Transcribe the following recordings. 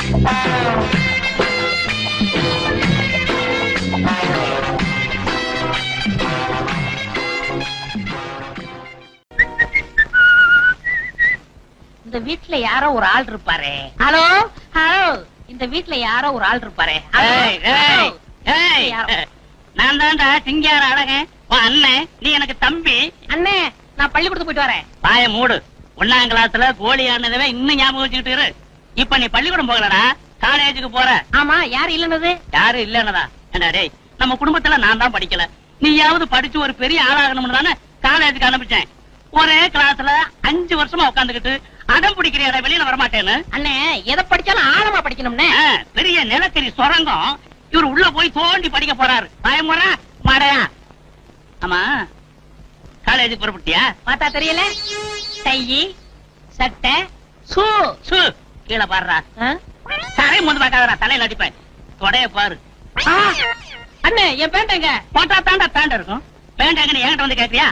இந்த வீட்டுல யாரோ ஒரு ஆள் இருப்பாரு. ஹலோ ஹலோ, இந்த வீட்டுல யாரோ ஒரு ஆள் இருப்பாரு. நான் தான்டா சிங்கார அழகன் அண்ணன். நீ எனக்கு தம்பி. அண்ணே, நான் பள்ளிக்கூடத்துக்கு போயிட்டு வரேன். பாய மூடு. 1ஆம் கிளாஸ்ல கோழி ஆனதவே இன்னும் ஞாபகம் வச்சுக்கிட்டு இரு. இப்ப நீ பள்ளிக்கூடம் போகலடா, காலேஜுக்கு போற. ஆமா, யாரு இல்லன்னது? யாரு இல்லன்னதா? என்ன டேய், நம்ம குடும்பத்துல நான் தான் படிக்கல, நீயாவது படிச்சு ஒரு பெரிய ஆளாகணும்னு தானே காலேஜுக்கு அனுப்பிச்சேன். ஒரே கிளாஸ்ல 5 வருஷமா உட்காந்துக்கிட்டு அடம் பிடிக்கிறியாட வெளியில வரமாட்டேன்னு. அண்ணே, எதை படிச்சாலும் ஆழமா படிக்கணும்னே. பெரிய நிலக்கரி சுரங்கம் இவரு உள்ள போய் தோண்டி படிக்க போறாரு. பயமுறா மாடையா? ஆமா, காலேஜுக்கு புறப்பட்டியா? பார்த்தா தெரியல. டை, சட்டை, சூ சூ கீழே பாடுறா. தரை முந்து பார்க்காதடா, தலையில அடிப்பேன். தொடைய பாரு. அண்ணே, என் பேண்ட் எங்க? போட்டா தாண்டா பேண்ட் இருக்கும். பேண்ட் எங்க என்கிட்ட வந்து கேட்கறியா?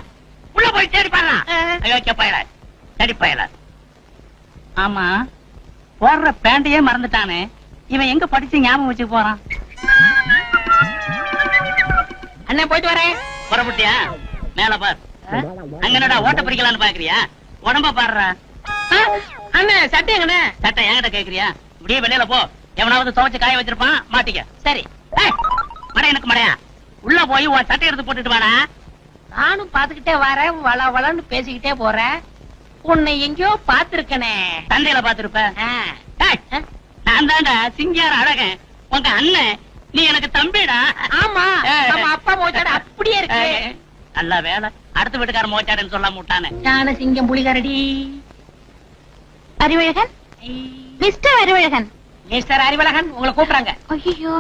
உள்ள போய் தேடி பாருடா. ஐயோ பயல, தேடி பயல. ஆமா, போடுற பேண்டையே மறந்துட்டானே இவன். எங்க படிச்சு ஞாபகம் வச்சு போறான்? அண்ணே, போயிட்டு வரேன். புறப்பட்டியா? மேல பார். அங்கனடா ஓட்ட பிடிக்கலான்னு பாக்குறியா? உடம்ப பாடுறா. அண்ணே, சட்டை எங்கண்ணே? சட்டை என்கிட்ட கேக்குறியா? இப்படியே வெளியில போ. எவனாவது துவைச்சு காய வச்சிருப்பான், மாட்டிக்க. சரி. மடை எனக்கு மடையா? உள்ள போய் உன் சட்டை எடுத்து போட்டுட்டு வாடா. நானும் பாத்துக்கிட்டே வரேன், வள வளன்னு பேசிக்கிட்டே போறேன். உன்னை எங்கயோ பாத்துருக்கனே. சந்தையில பாத்துருப்ப. நான் தாண்டா சிங்கார அழகன் உங்க அண்ணன். நீ எனக்கு தம்பிடா. ஆமா, நம்ம அப்பா மோச்சாடு அப்படியே இருக்கு. நல்ல வேலை, அடுத்த வீட்டுக்கார மோச்சாடுன்னு சொல்ல முட்டானே. ஞான சிங்கம் புலிகரடி. அறிவழகன், மிஸ்டர் அறிவழகன். மிஸ்டர் அறிவழகன் உங்களை கூப்பிடுறாங்க. ஐயோ,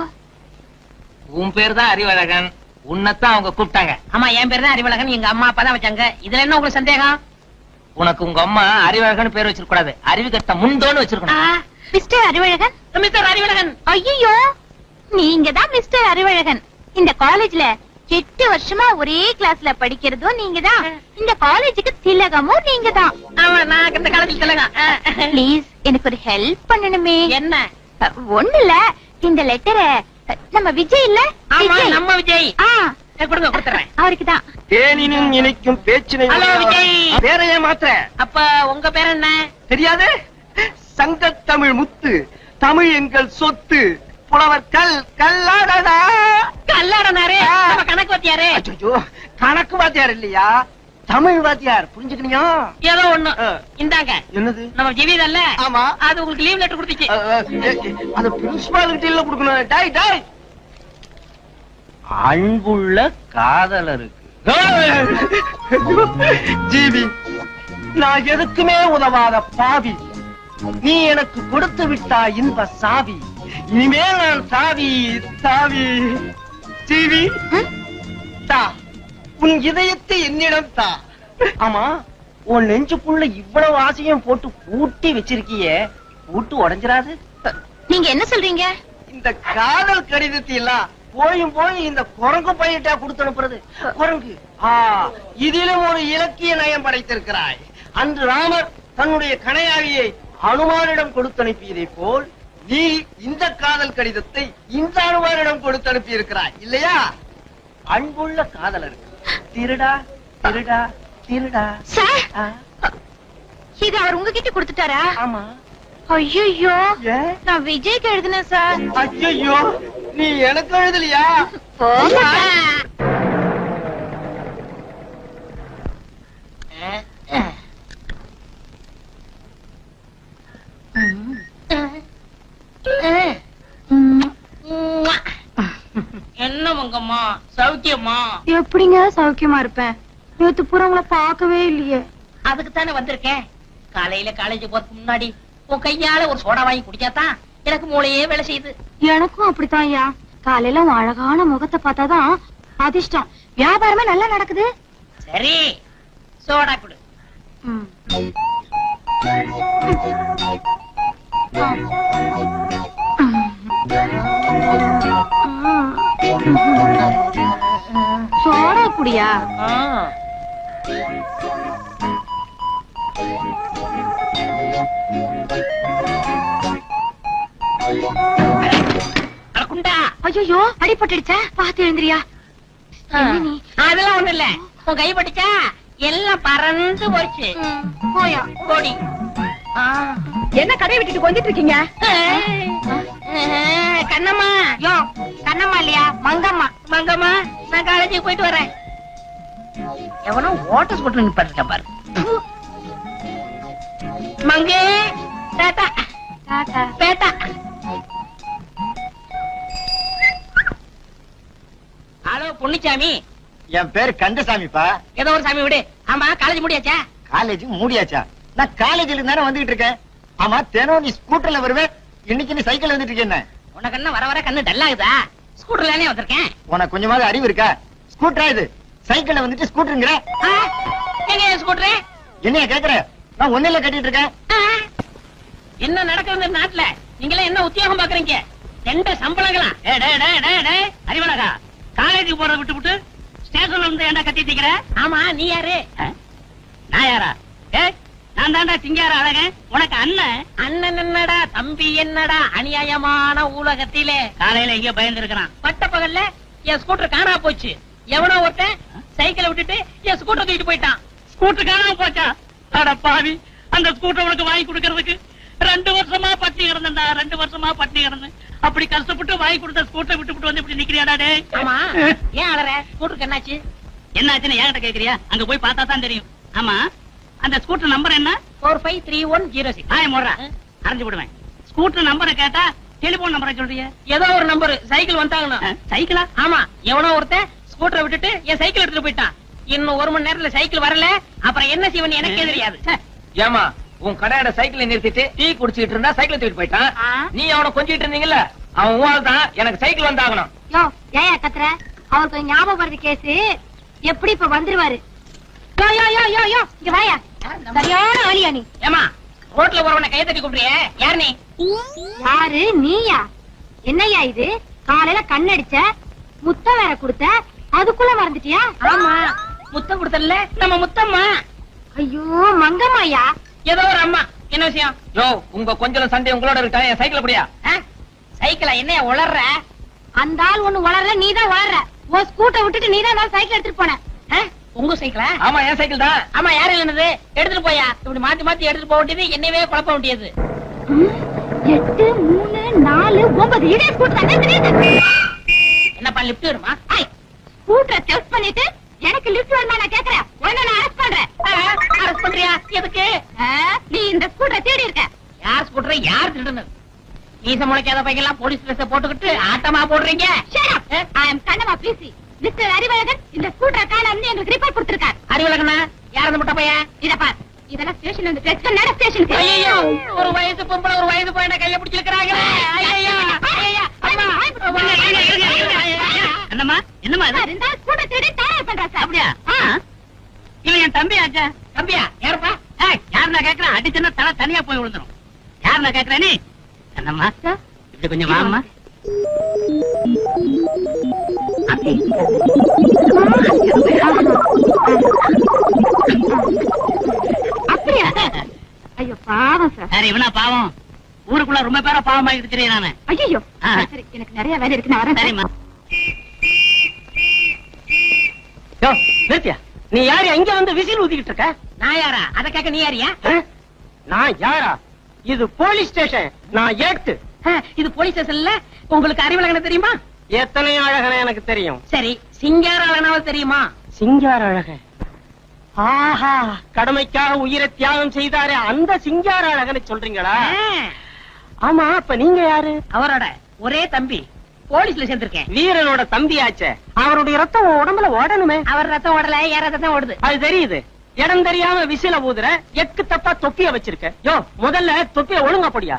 உன் பேர் தான் அறிவழகன், உன்னைத்தான் அவங்க கூப்பிட்டாங்க. ஆமா, என் பேர் தான் அறிவழகன், எங்க அம்மா அப்பா தான் வச்சாங்க. இதுல என்ன உங்களுக்கு சந்தேகம்? உனக்கு உங்க அம்மா அறிவழகன் பேர் வச்சிருக்க கூடாது, அறிவு கட்ட முண்டோன்னு வச்சிருக்கணும். மிஸ்டர் அறிவழகன். மிஸ்டர் அறிவழகன். ஐயோ, நீங்க தான் மிஸ்டர் அறிவழகன். இந்த காலேஜ்ல 8 வருஷமா ஒரே கிளாஸ்ல படிக்கிறதும் நீங்க தான். இந்த காலேஜுக்கு திலகமும் நீங்க தான். ஆமா, நான் இந்த காலேஜ் திலகம். ப்ளீஸ், எனக்கு ஒரு ஹெல்ப் பண்ணணுமே. என்ன? ஒண்ணு இல்ல, இந்த லெட்டரை நம்ம விஜய் இல்ல? ஆமா, நம்ம விஜய். கொடுங்க, கொடுத்துறேன். அவருக்குதான். தேனினும் இனிக்கும் பேச்சினை. ஹலோ விஜய். பேரையே மாத்திர. அப்ப உங்க பேர் என்ன? தெரியாது? சங்கத்தமிழ் முத்து, தமிழ் எங்கள் சொத்து, புலவர் கல்லாடனா. கல்லாடனாரே, நம்ம கணக்கு வாத்தியாரே. ஐயோ, கணக்கு வாத்தியார் இல்லையா, தமிழ் வாத்தியார். புரிஞ்சுக்கணியா? ஏதோ ஒண்ணு. இந்தாங்க. என்னது? நம்ம ஜீவிதல்ல? ஆமா. அது உங்களுக்கு லீவ் லெட்டர் கொடுத்துச்சு. அது பிரின்சிபால் கிட்ட இல்ல கொடுக்கணும். டாய் டாய். அன்புள்ள காதலருக்கு. ஜீவி, நான் எதுக்குமே உதவாத பாவி. நீ எனக்கு கொடுத்து விட்டா இன்ப சாவி. இனிமேல் நான் சாவி சாவி. ஜீவி, தா உன் இதயத்தை என்னிடம் தா. ஆமா, உன் நெஞ்சுக்குள்ள இவ்வளவு ஆசையும் போட்டு பூட்டி வச்சிருக்கியே, பூட்டு உடைஞ்சிராது? நீங்க என்ன சொல்றீங்க? இந்த காதல் கடிதத்தை எல்லாம் போயும் போய் இந்த குரங்கு பையிட்டா கொடுத்து அனுப்புறது. குரங்கு இதிலும் ஒரு இலக்கிய நயம் படைத்திருக்கிறாய். அன்று ராமர் தன்னுடைய கணையாழியை அனுமானிடம் கொடுத்து அனுப்பியதை போல் நீ இந்த காதல் கடிதத்தை இந்த அனுமானிடம் கொடுத்து அனுப்பி இருக்கிறாய் இல்லையா? அன்புள்ள காதலருக்கு. திருடா திருடா திருடா. இது அவர் உங்ககிட்ட கொடுத்துட்டாரா? ஆமா. ஐயோ, நான் விஜய்க்கு எழுதினேன் சார். ஐயோ, நீ எனக்கு எழுதலையா? என்ன உங்கம்மா, சௌக்கியமா? எப்படிங்க சௌக்கியமா இருப்பேன்? நேத்து பூரா உங்களை பார்க்கவே இல்லையே. அதுக்கு தானே வந்திருக்கேன். காலையில காலேஜ் போறதுக்கு முன்னாடி உன் கையால ஒரு சோடா வாங்கி குடிச்சாதான் எனக்கு மூளையே வேலை செய்யுது. எனக்கும் அப்படித்தான் ஐயா. காலையில உன் அழகான முகத்தை பார்த்தாதான் அதிர்ஷ்டம். வியாபாரமே நல்லா நடக்குது. சரி, சோடா குடு. சோடா குடியா? ஐயோ அடிபட்டுடுச்சா பாத்து எழுந்திரியா நீ அதெல்லாம் ஒண்ணு இல்ல உன் கை பட்டுச்சா எல்லாம் பறந்து போச்சு போயா கோடி என்ன கடையை விட்டுட்டு கொஞ்சிட்டு இருக்கீங்க கண்ணம்மா யோ கண்ணம்மா இல்லையா மங்கம்மா மங்கம்மா நான் காலேஜுக்கு போயிட்டு வரேன் எவனோ ஓட்ட ஸ்கூட்டர் நிப்பாட்டிருக்கேன் பாரு மங்கே டாடா டாடா பேட்டா ஹலோ பொன்னிச்சாமி என் பேரு கந்தசாமிப்பா. ஏதோ ஒரு சாமி விடு. ஆமா காலேஜ் முடியாச்சா? காலேஜ் மூடியாச்சா? நான் காலேஜ்ல தானே வந்துகிட்டு இருக்கேன். ஆமா தினம் நீ ஸ்கூட்டர்ல வருவேன், இன்னைக்கு நீ சைக்கிள் வந்துட்டு இருக்கேன். உனக்கு என்ன வர வர கண்ணு டல்லாகுதா? ஸ்கூட்டர்லயே வந்திருக்கேன். உனக்கு கொஞ்சமாவது அறிவு இருக்கா? ஸ்கூட்டரா இது? சைக்கிள்ல வந்துட்டு ஸ்கூட்டருங்கிற? எங்க ஸ்கூட்டர்? என்னைய கேக்குற? நான் ஒண்ணுல கட்டிட்டு இருக்கேன். என்ன நடக்குது நாட்டுல? நீங்களே என்ன உத்தியோகம் பாக்குறீங்க? ரெண்டு சம்பளங்களா? அறிவழகா, காலேஜுக்கு போறத விட்டு விட்டு ஸ்டேஷன்ல இருந்து ஏன்டா கத்திட்டு இருக்கிற? ஆமா நீ யாரு? நான் யாரா? நான் தாண்டா சிங்கார அழகன், உனக்கு அண்ணன். அண்ணன் என்னடா தம்பி என்னடா அநியாயமான உலகத்திலே. காலையில எங்க பயந்து இருக்கிறான். பட்ட பகல்ல என் ஸ்கூட்டர் காணா போச்சு. எவனோ ஒருத்தன் சைக்கிளை விட்டுட்டு என் ஸ்கூட்டர் தூக்கிட்டு போயிட்டான். ஸ்கூட்டர் காணாம போச்சா? அட பாவி, அந்த ஸ்கூட்டர் உனக்கு வாங்கி கொடுக்கறதுக்கு 2 வருஷமா பட்டி கிடந்தா. 2 வருஷமா பட்டி கிடந்தேன். அப்படி கஷ்டப்பட்டு வாங்கி கொடுத்த ஸ்கூட்டர் விட்டு வந்து இப்படி நிக்கிறியாடா? ஆமா ஏன் அலற? ஸ்கூட்டருக்கு என்னாச்சு? என்னாச்சுன்னு என்கிட்ட கேக்குறியா? அங்க போய் பார்த்தா தான் தெரியும். ஆமா, அந்த ஸ்கூட்டர் நம்பர் என்ன? 453106. ஆய் மோடுறா, அரைஞ்சு விடுவேன். ஸ்கூட்டர் நம்பரை கேட்டா டெலிபோன் நம்பரை சொல்றிய? ஏதோ ஒரு நம்பர். சைக்கிள் வந்தாங்கணும். சைக்கிளா? ஆமா, எவனோ ஒருத்தன் ஸ்கூட்டரை விட்டுட்டு என் சைக்கிள் எடுத்துட்டு போயிட்டான். இன்னும் 1 மணி நேரத்துல சைக்கிள் வரல. அப்புறம் என்ன செய்வன்னு எனக்கே தெரியாது. ஏமா உன் கடையோட சைக்கிளை நிறுத்திட்டு டீ குடிச்சிட்டு இருந்தா சைக்கிள் தூக்கிட்டு போயிட்டான். நீ அவனை கொஞ்சிட்டு இருந்தீங்கல்ல, அவன் ஊழல் தான். எனக்கு சைக்கிள் வந்தாகணும். யோ ஏன் கத்துற? அவருக்கு ஞாபகம் வருது கேஸ். எப்படி இப்ப வந்துருவாரு? யோ யோ யோ யோ யோ இங்க வாயா. சரியான ஆளியா நீ? ஏமா ரோட்ல போறவனை கையை தட்டி கூப்பிடுறியே, யார் நீ? யாரு நீயா? என்னையா இது? காலையில கண்ணடிச்ச, முத்தம் வேற கொடுத்த, அதுக்குள்ள மறந்துட்டியா? ஆமா முத்தம் கொடுத்தல நம்ம முத்தம்மா. ஐயோ மங்கம்மாயா? ஏதோ ஒரு அம்மா. என்ன விஷயம்? யோ உங்க கொஞ்சம் சண்டை உங்களோட இருக்கா? என் சைக்கிள் அப்படியா? சைக்கிளா? என்னைய உளர்ற? அந்த ஆள் ஒண்ணு வளரல, நீதான் வளர்ற. உன் ஸ்கூட்டை விட்டுட்டு நீதான் சைக்கிள் எடுத்துட்டு போன. உங்க சைக்கிளா? ஆமா என் சைக்கிள் தான். ஆமா யாரு இல்லனது? எடுத்துட்டு போயா. இப்படி மாத்தி மாத்தி எடுத்துட்டு போக வேண்டியது, என்னவே குழப்ப வேண்டியது. 8 3 4 9 இதே ஸ்கூட்டர் தான் தெரியுது. என்னப்பா லிஃப்ட் வருமா? ஸ்கூட்டரை டெஸ்ட் பண்ணிட்டு எனக்கு லிஃப்ட் வருமா நான் கேக்குறேன். உன்னை நான் அரெஸ்ட் பண்றேன். அரெஸ்ட் பண்றியா? எதுக்கு? நீ இந்த ஸ்கூட்டரை தேடி இருக்க. யார் ஸ்கூட்டரை யார் திருடுனது? நீச முளைக்காத பையெல்லாம் போலீஸ் ட்ரெஸ் போட்டுக்கிட்டு ஆட்டமா போடுறீங்க. I am Kannamma busy. Mister Arivazhagan இந்த ஸ்கூட்டரை காணாம எங்களுக்கு ரிப்போர்ட் கொடுத்திருக்கார். அறிவழகனா? யார் அந்த முட்டை பையன்? இத பார், இதெல்லாம் ஸ்டேஷன்ல வந்து டெஸ்ட் பண்ண ஸ்டேஷனுக்கு. ஐயோ, ஒரு வயசு பொம்பளை ஒரு வயசு பையனை கைய பிடிச்சிருக்காங்க. ஐயோ என்னம்மா என்னம்மா இது? இந்த ஸ்கூட்டர் தேடி தயார் பண்றா சார். அப்படியா? இவன் என் தம்பி ஆச்சா. தம்பியா? யாருப்பா? யார் நான் கேக்குறேன்? அடிச்சுன்னா தலை தனியா போய் விழுந்துரும். யார் நான் கேக்குறேன்? நீ என்னம்மா இப்படி கொஞ்சம் வாம்மா. அப்படியா? ஐயோ பாவம் சார். சரி, இவனா பாவம்? ஊருக்குள்ள ரொம்ப பேர பாவமா இருக்கிறேன் நானு. ஐயோ சரி, எனக்கு நிறைய வேலை இருக்கு, நான் வரேன். சரிம்மா. யோ நிறுத்தியா? நீ யாரு அங்க வந்து விசில் ஊதிக்கிட்டு இருக்க? நான் யாரா? அத கேட்க நீ யாரியா? நான் யாரா? இது போலீஸ் ஸ்டேஷன். நான் ஏட்டு. இது போலீஸ் ஸ்டேஷன்ல. உங்களுக்கு அறிவழகனை தெரியுமா? எத்தனை அழகன எனக்கு தெரியும். சரி, சிங்கார அழகனாவது தெரியுமா? சிங்கார அழகன்? ஆஹா, கடமைக்காக உயிரை தியாகம் செய்தாரே அந்த சிங்கார அழகனை சொல்றீங்களா? ஆமா, அப்ப நீங்க யாரு? அவரோட ஒரே தம்பி. போலீஸ்ல சேர்ந்திருக்கேன். வீரனோட தம்பியாச்சே, அவருடைய ரத்தம் உடம்புல ஓடணுமே. அவர் ரத்தம் ஓடல, யார ரத்தம் ஓடுது. அது தெரியுது. இடம் தெரியாம விசில ஊதுற, எக்கு தப்பா தொப்பிய வச்சிருக்க. யோ முதல்ல தொப்பிய ஒழுங்கா போடியா.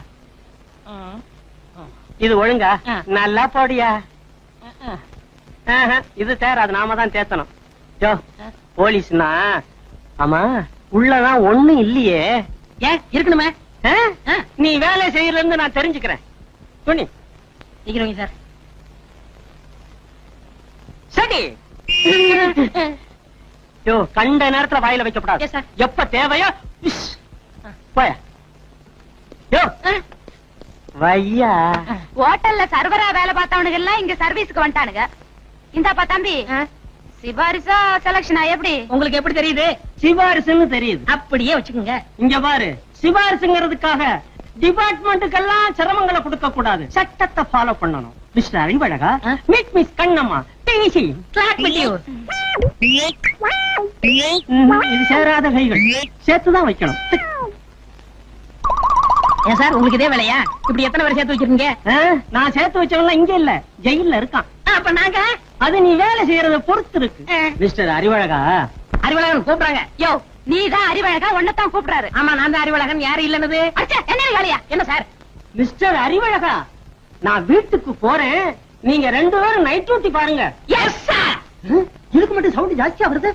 இது ஒழுங்கா? நல்லா போடியா. இது தேராது, நாம தான் தேத்தணும். யோ போலீஸ்னா ஆமா உள்ளதான் ஒண்ணு இல்லையே. ஏன் இருக்கணுமே? நீ வேலை செய்யறது நான் தெரிஞ்சுக்கிறேன். துணி நிக்கிறோங்க சார். சரி. யோ கண்ட நேரத்துல வாயில வைக்கப்படாது. எப்ப தேவையோ போய. யோ வையா. ஹோட்டல்ல சர்வரா வேலை பார்த்தவனுங்க எல்லாம் இங்க சர்வீஸ்க்கு வந்துட்டானுங்க. இந்தாப்பா தம்பி, சிபாரிசா செலக்ஷனா எப்படி? உங்களுக்கு எப்படி தெரியுது? சிபாரிசுன்னு தெரியுது. அப்படியே வச்சுக்கோங்க. இங்க பாரு, சிபாரிசுங்கிறதுக்காக டிபார்ட்மெண்ட்டுக்கெல்லாம் சிரமங்களை கொடுக்க கூடாது, சட்டத்தை ஃபாலோ பண்ணணும். மிஸ்டர் அறிவழகா, மீட் மிஸ் கண்ணம்மா, டிசி இது சேராத கைகள், சேர்த்துதான் வைக்கணும். ஏன் சார் உங்களுக்கு இதே வேலையா? இப்படி எத்தனை பேர் சேர்த்து வச்சிருக்கீங்க? நான் சேர்த்து வச்சவங்க இங்க இல்ல, ஜெயில்ல இருக்கான். அப்ப நாங்க அது நீ வேலை செய்யறத பொறுத்து இருக்கு. மிஸ்டர் அறிவழகா, அறிவழகன் கூப்பிடுறாங்க. யோ, நீதான் அறிவழகா, ஒன்னதான் கூப்பிடுறாரு. ஆமா, நான் தான் அறிவழகன். யாரு இல்லன்னு? என்ன வேலையா? என்ன சார்? மிஸ்டர் அறிவழகா, நான் வீட்டுக்கு போறேன், நீங்க 2 பேரும் நைட் டியூட்டி பாருங்க. Yes sir. இதுக்கு மட்டும் சவுண்ட் ஜாஸ்தியா வருது.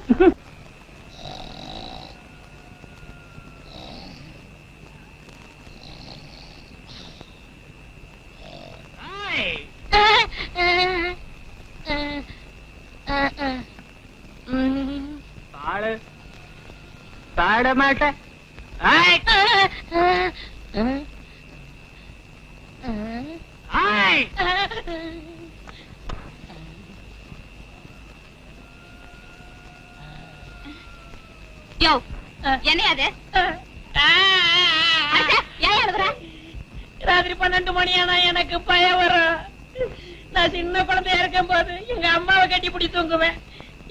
பாட மாட்டேன். யோ, என்ன அது? ஏன் எழுதுற? ராத்திரி 12 மணியானா எனக்கு பயம் வரும். நான் சின்ன குழந்தையா இருக்கும் போது எங்க அம்மாவை கட்டி பிடி தூங்குவேன்.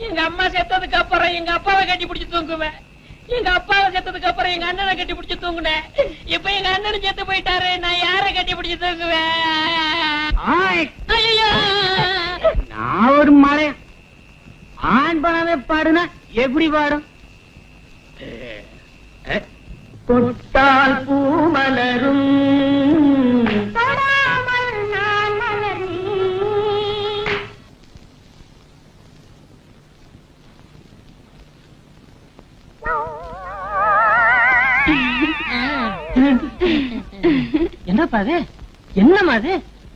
எங்க அம்மா செத்ததுக்கு அப்புறம் எங்க அப்பாவை கட்டி பிடிச்சு தூங்குவேன். எங்க அப்பாவை செத்ததுக்கு அப்புறம் எங்க அண்ணனை கட்டி பிடிச்சு தூங்குனேன். இப்ப எங்க அண்ணனும் செத்து போயிட்டாரு, நான் யாரை கட்டி பிடிச்சு தூங்குவேன்? நான் ஒரு மழை ஆண் பணமே பாடுனா எப்படி பாடும்? தொட்டால் பூ மலரும், என்னப்பா அது? என்னமா அது?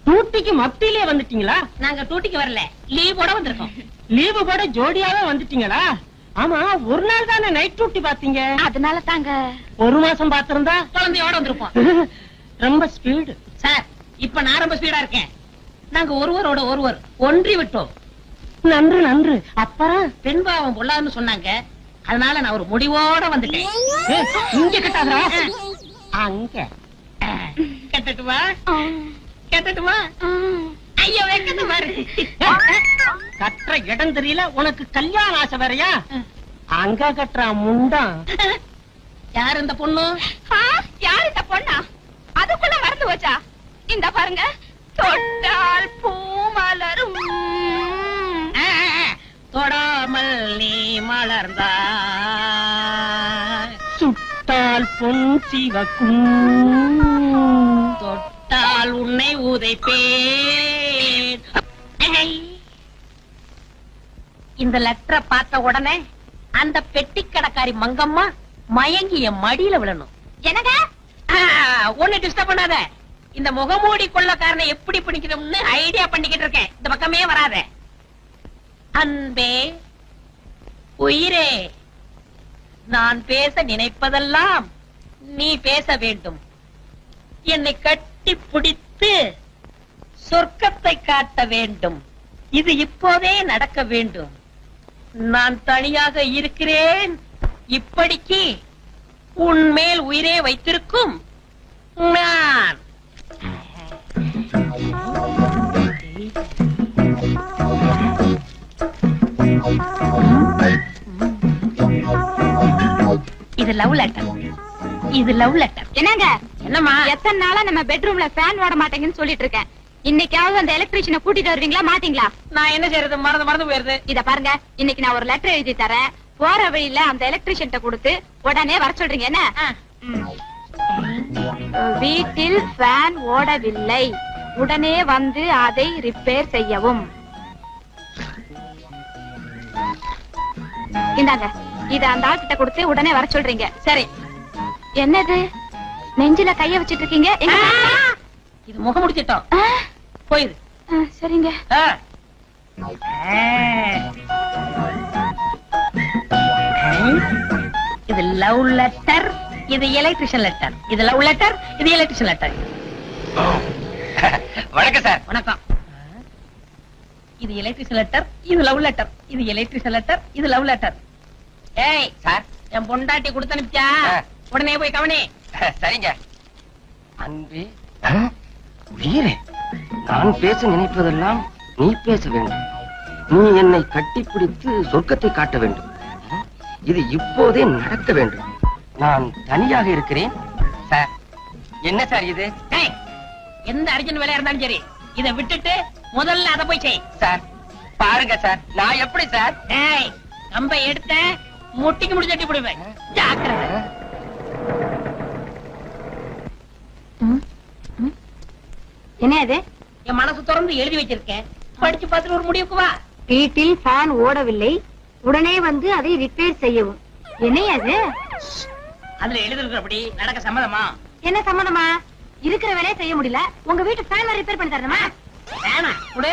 டூட்டிக்கு மத்தியிலே வந்துட்டீங்களா? நாங்க டூட்டிக்கு வரல, லீவ் போட வந்திருக்கோம். லீவு போட ஜோடியாவே வந்துட்டீங்களா? ஆமா, ஒரு நாள் தானே நைட் டியூட்டி பாத்தீங்க. அதனால தாங்க 1 மாசம் பாத்திருந்தா குழந்தையோட வந்திருப்போம். ரொம்ப ஸ்பீடு சார். இப்ப நான் ரொம்ப ஸ்பீடா இருக்கேன். நாங்க ஒருவரோட ஒருவர் ஒன்றி விட்டோம். நன்று நன்று. அப்புறம் பெண்பாவம் பொல்லாதுன்னு சொன்னாங்க, அதனால நான் ஒரு முடிவோட வந்துட்டேன். இங்க கட்டாதா? அங்க கட்டட்டுமா? கட்டட்டுமா? ஐயோ, வெக்கத்தை பாரு. கட்டுற இடம் தெரியல, உனக்கு கல்யாண ஆசை வேறையா? அங்க கட்டுற முண்டா. யார் இந்த பொண்ணு? யார் இந்த பொண்ணா? அதுக்குள்ள மறந்து வச்சா? இந்த பாருங்க, தொட்டால் பூ மலரும், தொடாமல் நீ மலர்ந்தா, சுட்டால் பொன் சிவக்கும், தொட்டால் உன்னை உதைப்பேன். இந்த லெட்டரை பார்த்த உடனே அந்த பெட்டி கடைக்காரி மங்கம்மா மயங்கி என் மடியில விழணும். என்னங்க? ஒண்ணு டிஸ்டர்ப் பண்ணாத. இந்த முகமூடி கொள்ளக்காரனை எப்படி பிடிக்கணும்னு ஐடியா பண்ணிக்கிட்டு இருக்கேன். இந்த பக்கமே வராத. அன்பே, உயிரே, நான் பேச நினைப்பதெல்லாம் நீ பேச வேண்டும். என்னை கட்டி பிடித்து சொர்க்கத்தை காட்ட வேண்டும். இது இப்போதே நடக்க வேண்டும். நான் தனியாக இருக்கிறேன். இப்படிக்கு உன் மேல் உயிரே வைத்திருக்கும் நான். இது லவ் லெட்டர். இது லவ் லெட்டர். என்னங்க? என்னம்மா? எத்தனை நாளா நம்ம பெட்ரூம்ல ஃபேன் ஓட மாட்டேங்குன்னு சொல்லிட்டு இருக்கேன். இன்னைக்காவது அந்த எலக்ட்ரீஷியனை கூட்டிட்டு வருவீங்களா மாட்டீங்களா? நான் என்ன செய்யறது? மறந்து போயிருது. இத பாருங்க, இன்னைக்கு நான் ஒரு லெட்டர் எழுதி தரேன். போற வழியில அந்த எலக்ட்ரீஷியன் கொடுத்து உடனே வர சொல்றீங்க. என்ன? வீட்டில் ஃபேன் ஓடவில்லை, உடனே வந்து அதை ரிப்பேர் செய்யவும். இந்தாங்க, இத அந்த ஆள் கிட்ட கொடுத்து உடனே வர சொல்றீங்க. சரி. என்னது நெஞ்சில கைய வச்சிட்டு இருக்கீங்க? இது முகமுடி திட்டம். போயிரு. சரிங்க. இது லவ் லெட்டர், இது எலக்ட்ரிஷியன் லெட்டர். இது லவ் லெட்டர், இது எலக்ட்ரிஷியன் லெட்டர். வணக்கம் சார். வணக்கம். இது எலக்ட்ரிஷன் லெட்டர், இது லவ் லெட்டர். இது எலக்ட்ரிஷன் லெட்டர், இது லவ் லெட்டர். ஏய் சார். என் பொண்டாட்டி கொடுத்து அனுப்பிச்சா உடனே போய் கவனி. சரிங்க. அன்பே உயிரே, நான் பேச நினைப்பதெல்லாம் நீ பேச வேண்டும். நீ என்னை கட்டிப்பிடித்து சொர்க்கத்தை காட்ட வேண்டும். இது இப்போதே நடக்க வேண்டும். நான் தனியாக இருக்கிறேன். சார், என்ன சார் இது? ஏய், எந்த அர்ஜென்ட் வேலையா இருந்தாலும் சரி, இதை விட்டுட்டு முதல்ல அதை போய் செய். சார் பாருங்க சார், நான் எப்படி சார்? ஏய், கம்பை எடுத்த முட்டிக்கு முடி தட்டி போடுவேன். ஜாக்கிரதை. என்ன அது? என் மனசு திறந்து எழுதி வச்சிருக்கேன், படிச்சு பார்த்துட்டு ஒரு முடிவுக்கு வா. வீட்டில் ஃபேன் ஓடவில்லை, உடனே வந்து அதை ரிப்பேர் செய்யவும். என்ன அது? அதுல எழுதிருக்கிறபடி நடக்க சம்மதமா? என்ன சம்மதமா? இருக்கிற வேலையை செய்ய முடியல, உங்க வீட்டு ஃபேன் ரிப்பேர் பண்ணி தரணுமா? வேணா குடு.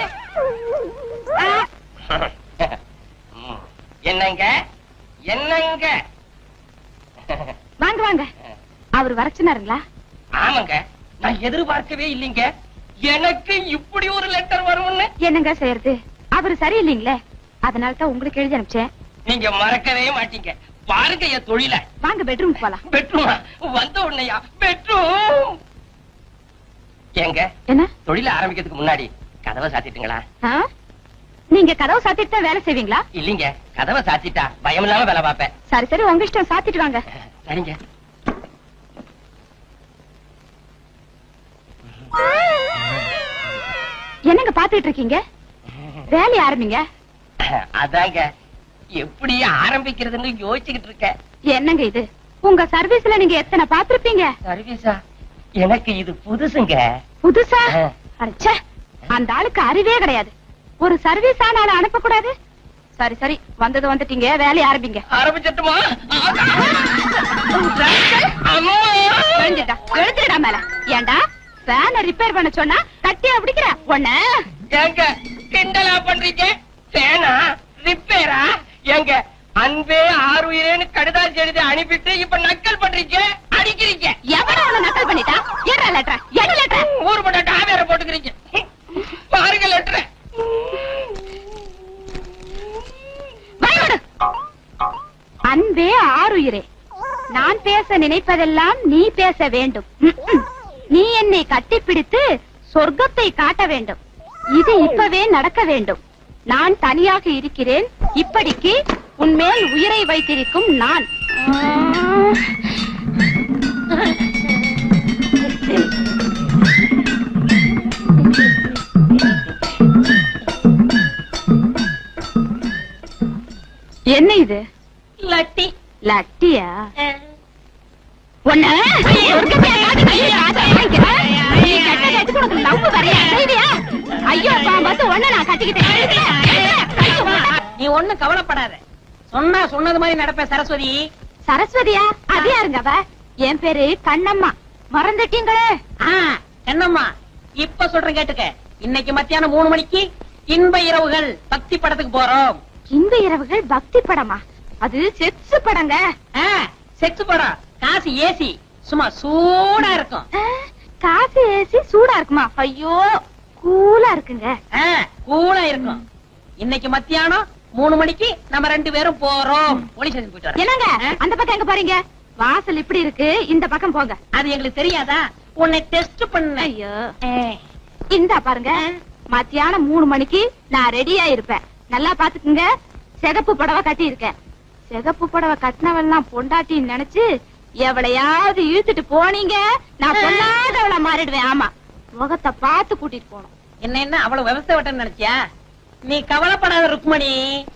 என்னங்க என்னங்க? வாங்க வாங்க. அவர் வர சொன்னாருங்களா? ஆமாங்க, நான் எதிர்பார்க்கவே இல்லைங்க. எனக்கு இப்படி ஒரு லெட்டர் வரும்னு. என்னங்க செய்யறது? அவரு சரியில்லைங்களே, அதனால தான் உங்களுக்கு எழுதி அனுப்பிச்சேன். நீங்க மறக்கவே மாட்டீங்க. பாருங்க என் தொழில. வாங்க பெட்ரூம் போலாம். பெட்ரூமா? வந்த உடனேயா பெட்ரூம்? ஏங்க, என்ன தொழில ஆரம்பிக்கிறதுக்கு முன்னாடி கதவை சாத்திட்டுங்களா? நீங்க கதவை சாத்திட்டு தான் வேலை செய்வீங்களா? இல்லீங்க, கதவை சாத்திட்டா பயம் இல்லாம வேலை பார்ப்பேன். சரி சரி, உங்க இஷ்டம், சாத்திட்டு வாங்க. சரிங்க. என்னங்க பாத்துட்டு இருக்கீங்க? வேலையை ஆரம்பிங்க. அதாங்க எப்படி ஆரம்பிக்கிறதுன்னு யோசிச்சுக்கிட்டு இருக்கேன். என்னங்க இது? உங்க சர்வீஸ்ல நீங்க எத்தனை பாத்திருப்பீங்க? சர்வீஸா? எனக்கு இது புதுசுங்க. புதுசா? அடச்சே, அந்த ஆளுக்கு அறிவே கிடையாது. ஒரு சர்வீஸ் ஆனாலும் அனுப்ப கூடாது. சரி சரி, வந்தது வந்துட்டீங்க, வேலையை ஆரம்பிங்க. ஆரம்பிச்சட்டுமா? எழுத்துடா மேல. ஏண்டா ஃபேனை ரிப்பேர் பண்ண சொன்னா கட்டியா பிடிக்கிற ஒண்ண? ஏங்க கிண்டலா பண்றீங்க? ஃபேனா ரிப்பேரா? ஏங்க அன்பே ஆறுயிரேன்னு கடுதாசி எழுதி அனுப்பிட்டு இப்ப நக்கல் பண்றீங்க, அடிக்கிறீங்க. எவன உன்னை நக்கல் பண்ணிட்டா? ஏடா லெட்டர்? எடு லெட்டர். ஊர் பட்ட டாவேர போட்டுக்கிறீங்க. பாருங்க லெட்டர். அன்பே ஆறுயிரே, நான் பேச நினைப்பதெல்லாம் நீ பேச வேண்டும். நீ என்னை கட்டிப்பிடித்து சொர்க்கத்தை காட்ட வேண்டும். இது இப்பவே நடக்க வேண்டும். நான் தனியாக இருக்கிறேன். இப்படிக்கு உன்மேல் உயிரை வைத்திருக்கும் நான். என்ன இது? லட்டி. லட்டியா? ஒண்ணு ஐயோ பாம்பு ஒண்ணு நான் கட்டிக்கிட்டேன். நீ ஒண்ணு கவலைப்படாத, சொன்னா சொன்னது மாதிரி நடப்ப. சரஸ்வதி. சரஸ்வதியா? அது யாருங்க அவ? என் பேரு கண்ணம்மா. மறந்துட்டீங்களே? கண்ணம்மா, இப்ப சொல்றேன் கேட்டுக்க. இன்னைக்கு மத்தியானம் 3 மணிக்கு இன்ப இரவுகள் பக்தி படத்துக்கு போறோம். இன்ப இரவுகள் பக்தி படமா? அது செக்ஸ் படங்க. செக்ஸ் படம். காசு ஏசி, சும்மா சூடா இருக்கும். காசு ஏசி சூடா இருக்குமா? ஐயோ, கூலா இருக்குங்க. கூலா இருக்கும். இன்னைக்கு மத்தியானம் 3 மணிக்கு நம்ம 2 பேரும் போறோம். போலீஸ் ஸ்டேஷன் போயிட்டு வரோம். என்னங்க அந்த பக்கம் எங்க போறீங்க? வாசல் இப்படி இருக்கு, இந்த பக்கம் போங்க. அது எங்களுக்கு தெரியாதா? உன்னை டெஸ்ட் பண்ண. ஐயோ, இந்த பாருங்க, மத்தியானம் 3 மணிக்கு நான் ரெடியா இருப்பேன். நல்லா பாத்துக்குங்க. சிகப்பு புடவை கட்டி இருக்கேன். சிகப்பு புடவை கட்டினவெல்லாம் பொண்டாட்டின்னு நினைச்சு எவளையாவது இழுத்துட்டு போனீங்க, நான் பொல்லாதவள மாறிடுவேன். ஆமா, முகத்தை பார்த்து கூட்டிட்டு போனோம். என்ன அவ்வளவு விவசாய வட்டம் நினைச்சியா? நீ கவலைப்படாத ருக்மணி.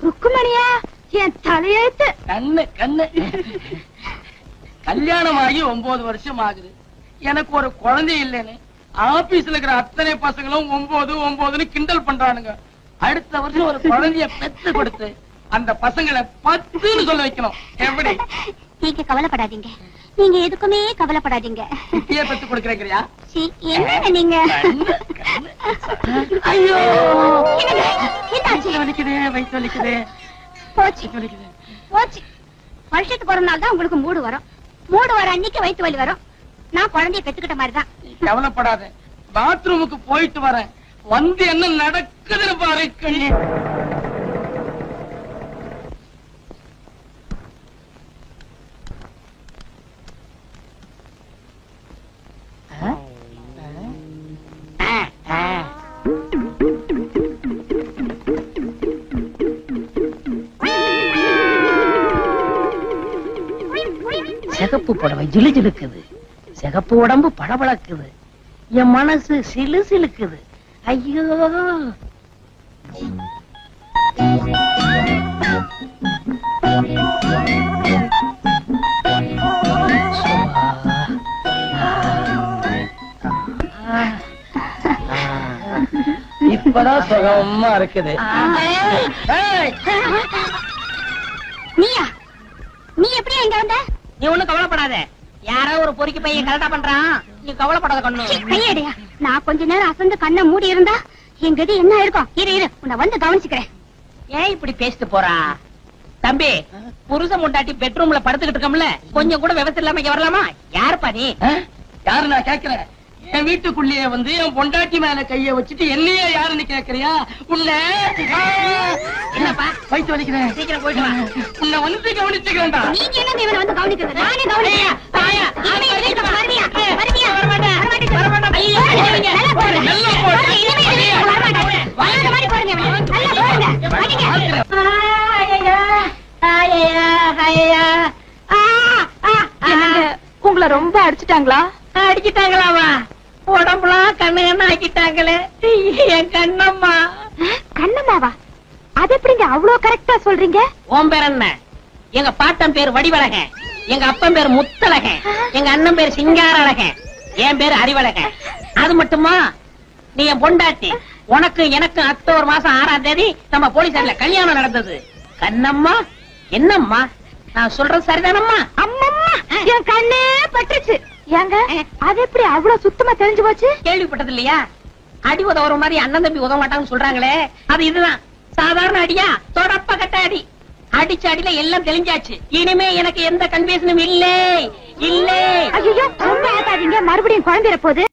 ருக்குமணியா? என் தலையெழுத்து. கண்ணு கண்ணு. கல்யாணம் ஆகி 9 வருஷம் ஆகுது. எனக்கு ஒரு குழந்தை இல்லைன்னு ஆபீஸ்ல இருக்கிற அத்தனை பசங்களும் 9 கிண்டல் பண்றானுங்க. அடுத்த வருஷம் ஒரு குழந்தைய பெத்து கொடுத்து அந்த பசங்களை 10ன்னு சொல்ல வைக்கணும். எப்படி? நீங்க கவலைப்படாதீங்க, நீங்க எதுக்குமே கவலைப்படாதீங்க. குட்டியே பெத்து கொடுக்கறீங்கயா? என்ன நீங்க? ஐயோ, என்னாச்சு? வலிக்குது, வயிற்று வலிக்குது. போச்சு போச்சு. வருஷத்துக்கு ஒரு நாள் தான் உங்களுக்கு மூடு வரும். மூடு வர அன்னைக்கு வயிற்று வலி வரும். நான் குழந்தைய பெத்துக்கிட்ட மாதிரிதான். கவலைப்படாத, பாத்ரூமுக்கு போயிட்டு வரேன். வந்து என்ன நடக்குதுன்னு பாரு கண்ணே. சிகப்பு புடவை ஜிலு ஜிலுக்குது, சிகப்பு உடம்பு பளபளக்குது, என் மனசு சிலு சிலுக்குது. ஐயோ இப்பதான் சுகமா இருக்குது. நீயா? நீ எப்படி எங்க வந்த? நீ ஒண்ணும் கவலைப்படாத, யாரோ ஒரு பொறுக்கி பையன் கரெக்டா பண்றான், நீ கவலைப்படாத கண்ணு. கையடியா, நான் கொஞ்ச நேரம் அசந்து கண்ணை மூடி இருந்தா எங்க இது என்ன இருக்கும்? இரு உன்னை வந்து கவனிச்சுக்கிறேன். ஏன் இப்படி பேசிட்டு போறா? தம்பி, புருஷன் முண்டாட்டி பெட்ரூம்ல படுத்துக்கிட்டு இருக்கோம்ல, கொஞ்சம் கூட விவசாயம் இல்லாம இங்க வரலாமா? யாருப்பா நீ? யாரு நான் கேக்குறேன்? என் வீட்டுக்குள்ளேயே வந்து என் பொண்டாட்டி மேல கைய வச்சுட்டு என்னையே யாருன்னு கேக்குறியா? உன்னை என்னப்பா வயிற்று வலிக்கிறேன், சீக்கிரம் போயிட்டு வா. உன்னை வந்து கவனிச்சுக்கிறேன்டா. நீங்க என்ன இவனை வந்து கவனிக்கிறது? நானே கவனிக்கிறேன். இனிமே எதுக்கு இப்ப வருவியா? வருவியா? ஐயோ, நல்லா போடுங்க. நல்லா போடு. இனிமே எதுக்கு இப்ப வரமாட்டேன். வராத மாதிரி போடுங்க இவனை. நல்லா போடுங்க. வாடிங்க. உங்களை ரொம்ப அடிச்சுட்டாங்களா? அடிச்சுட்டாங்களாவா? உடம்புலாம் கண்ணு கண்ணு ஆக்கிட்டாங்களே என் கண்ணம்மா. கண்ணம்மாவா? அது எப்படிங்க அவ்வளவு கரெக்டா சொல்றீங்க? உன் பேர் என்ன? எங்க பாட்டன் பேர் வடிவழகன், எங்க அப்பன் பேர் முத்தழகன், எங்க அண்ணன் பேர் சிங்காரழகன், என் பேர் அறிவழகன். அது மட்டுமா, நீ என் பொண்டாட்டி. உனக்கு எனக்கு அக்டோபர் மாசம் 6ஆம் தேதி நம்ம போலீஸ்ல கல்யாணம் நடந்தது. கண்ணம்மா என்னம்மா நான் சொல்றது சரிதானம்மா? அம்மம்மா, என் கண்ணே பட்டுச்சு. ஏங்க அது எப்படி அவ்வளவு சுத்தமா தெரிஞ்சு போச்சு? கேள்விப்பட்டது இல்லையா? அடி உதவுற மாதிரி அண்ணன் தம்பி உதவ மாட்டாங்கன்னு சொல்றாங்களே, அது இதுதான். சாதாரண அடியா? தொடப்ப கட்ட அடி. அடிச்ச அடியில எல்லாம் தெளிஞ்சாச்சு. இனிமே எனக்கு எந்த கன்ஃபியூஷனும் இல்லை. ஐயோ, ரொம்ப ஆட்டாதீங்க, மறுபடியும் குழம்பிற போது.